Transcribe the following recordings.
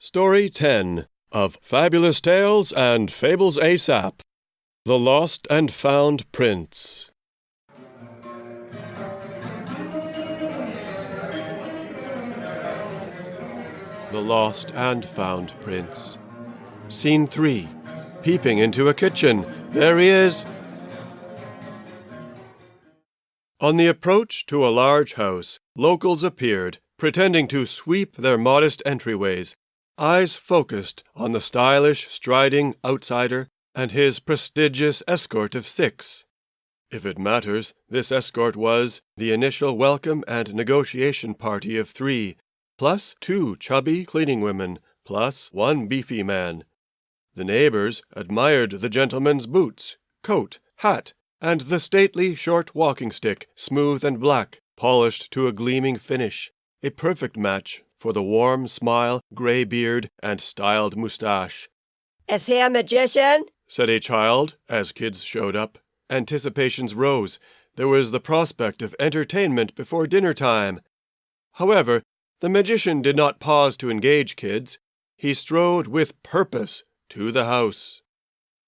Story 10 of Fabulous Tales and Fables ASAP. The Lost and Found Prince. The Lost and Found Prince. Scene 3. Peeping into a kitchen. There he is. On the approach to a large house, locals appeared, pretending to sweep their modest entryways, eyes focused on the stylish, striding outsider and his prestigious escort of 6. If it matters, this escort was the initial welcome and negotiation party of 3, plus 2 chubby cleaning women, plus 1 beefy man. The neighbors admired the gentleman's boots, coat, hat, and the stately short walking stick, smooth and black, polished to a gleaming finish, a perfect match for the warm smile, grey beard, and styled moustache. "Is he a magician?" said a child, as kids showed up. Anticipations rose. There was the prospect of entertainment before dinner time. However, the magician did not pause to engage kids. He strode with purpose to the house.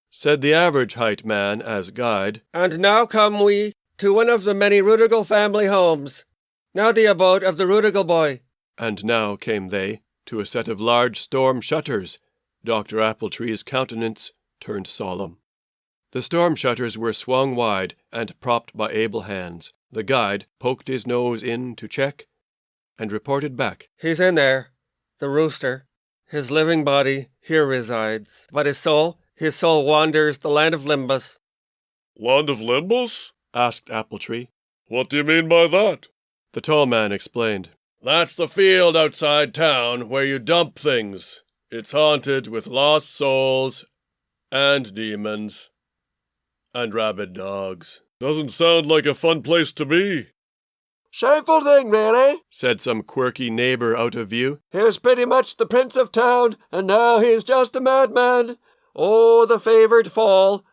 Said the average-height man as guide, "And now come we to one of the many Rudigal family homes, now the abode of the Rudigal boy." And now came they to a set of large storm shutters. Dr. Appletree's countenance turned solemn. The storm shutters were swung wide and propped by able hands. The guide poked his nose in to check, and reported back. "He's in there, the rooster. His living body here resides, but his soul wanders the land of Limbus." "Land of Limbus?" asked Appletree. "What do you mean by that?" The tall man explained. "That's the field outside town where you dump things. It's haunted with lost souls and demons and rabid dogs." "Doesn't sound like a fun place to be." "Shameful thing, really," said some quirky neighbor out of view. "Here's pretty much the prince of town, and now he's just a madman. Oh, the favoured fall."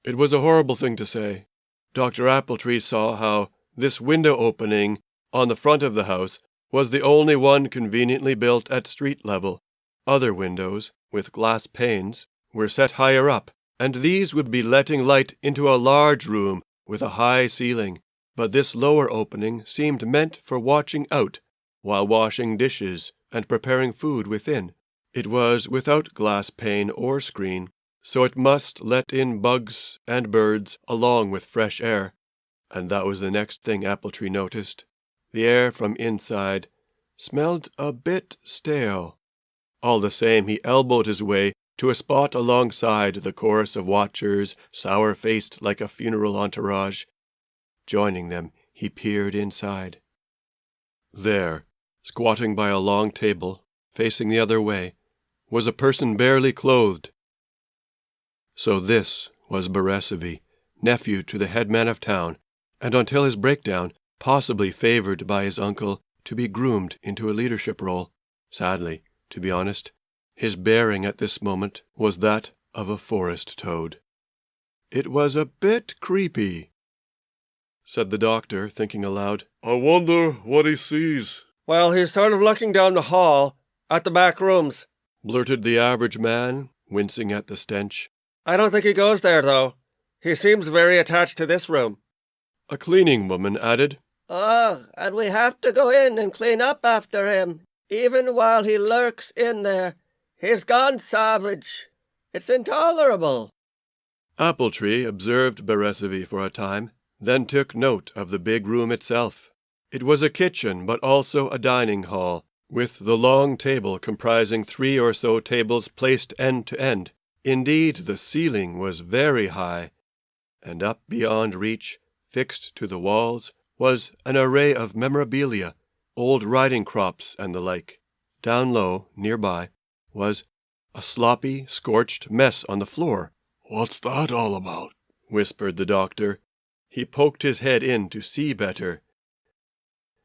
It was a horrible thing to say. Dr. Appletree saw how this window opening on the front of the house was the only one conveniently built at street level. Other windows, with glass panes, were set higher up, and these would be letting light into a large room with a high ceiling. But this lower opening seemed meant for watching out while washing dishes and preparing food within. It was without glass pane or screen, so it must let in bugs and birds along with fresh air. And that was the next thing Appletree noticed. The air from inside smelled a bit stale. All the same, he elbowed his way to a spot alongside the chorus of watchers, sour-faced like a funeral entourage. Joining them, he peered inside. There, squatting by a long table, facing the other way, was a person barely clothed. So this was Beresivy, nephew to the headman of town, and until his breakdown, possibly favored by his uncle to be groomed into a leadership role. Sadly, to be honest, his bearing at this moment was that of a forest toad. It was a bit creepy, said the doctor, thinking aloud. "I wonder what he sees." "Well, he's sort of looking down the hall at the back rooms," blurted the average man, wincing at the stench. "I don't think he goes there, though. He seems very attached to this room." A cleaning woman added, "Oh, and we have to go in and clean up after him, even while he lurks in there. He's gone savage. It's intolerable." Appletree observed Beresivy for a time, then took note of the big room itself. It was a kitchen, but also a dining hall, with the long table comprising 3 or so tables placed end to end. Indeed, the ceiling was very high, and up beyond reach, fixed to the walls, was an array of memorabilia, old riding crops and the like. Down low, nearby, was a sloppy, scorched mess on the floor. "What's that all about?" whispered the doctor. He poked his head in to see better,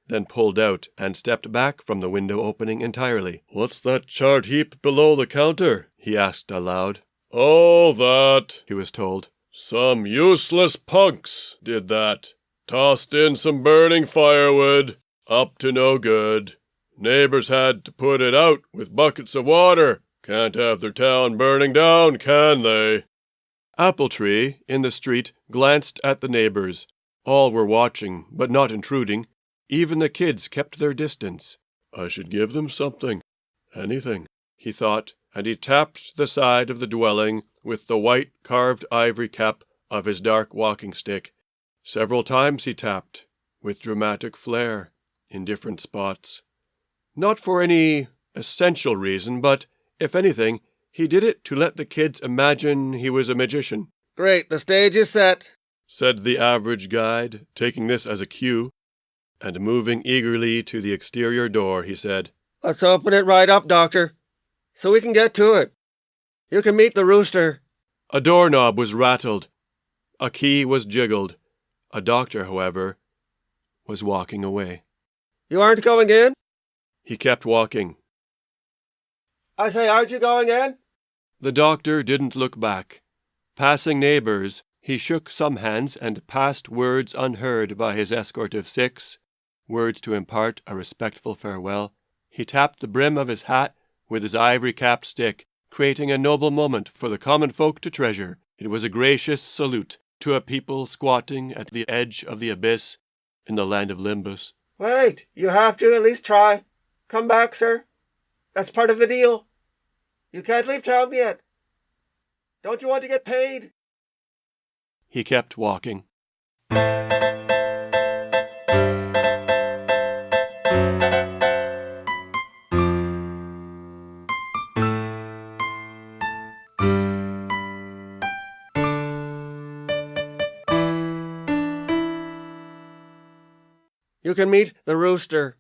then pulled out and stepped back from the window opening entirely. "What's that charred heap below the counter?" he asked aloud. "Oh, that," he was told. "Some useless punks did that. Tossed in some burning firewood. Up to no good. Neighbors had to put it out with buckets of water. Can't have their town burning down, can they? Appletree, in the street, glanced at the neighbors. All were watching, but not intruding. Even the kids kept their distance. I should give them something. Anything, he thought, and he tapped the side of the dwelling with the white carved ivory cap of his dark walking stick. Several times he tapped, with dramatic flair, in different spots. Not for any essential reason, but, if anything, he did it to let the kids imagine he was a magician. Great, the stage is set, said the average guide, taking this as a cue, and moving eagerly to the exterior door, he said, Let's open it right up, Doctor, so we can get to it. You can meet the rooster. A doorknob was rattled. A key was jiggled. A doctor, however, was walking away. You aren't going in? He kept walking. I say, aren't you going in? The doctor didn't look back. Passing neighbors, he shook some hands and passed words unheard by his escort of 6, words to impart a respectful farewell. He tapped the brim of his hat with his ivory-capped stick, creating a noble moment for the common folk to treasure. It was a gracious salute to a people squatting at the edge of the abyss in the land of Limbus. Wait, you have to at least try. Come back, sir. That's part of the deal. You can't leave town yet. Don't you want to get paid? He kept walking. You can meet the rooster.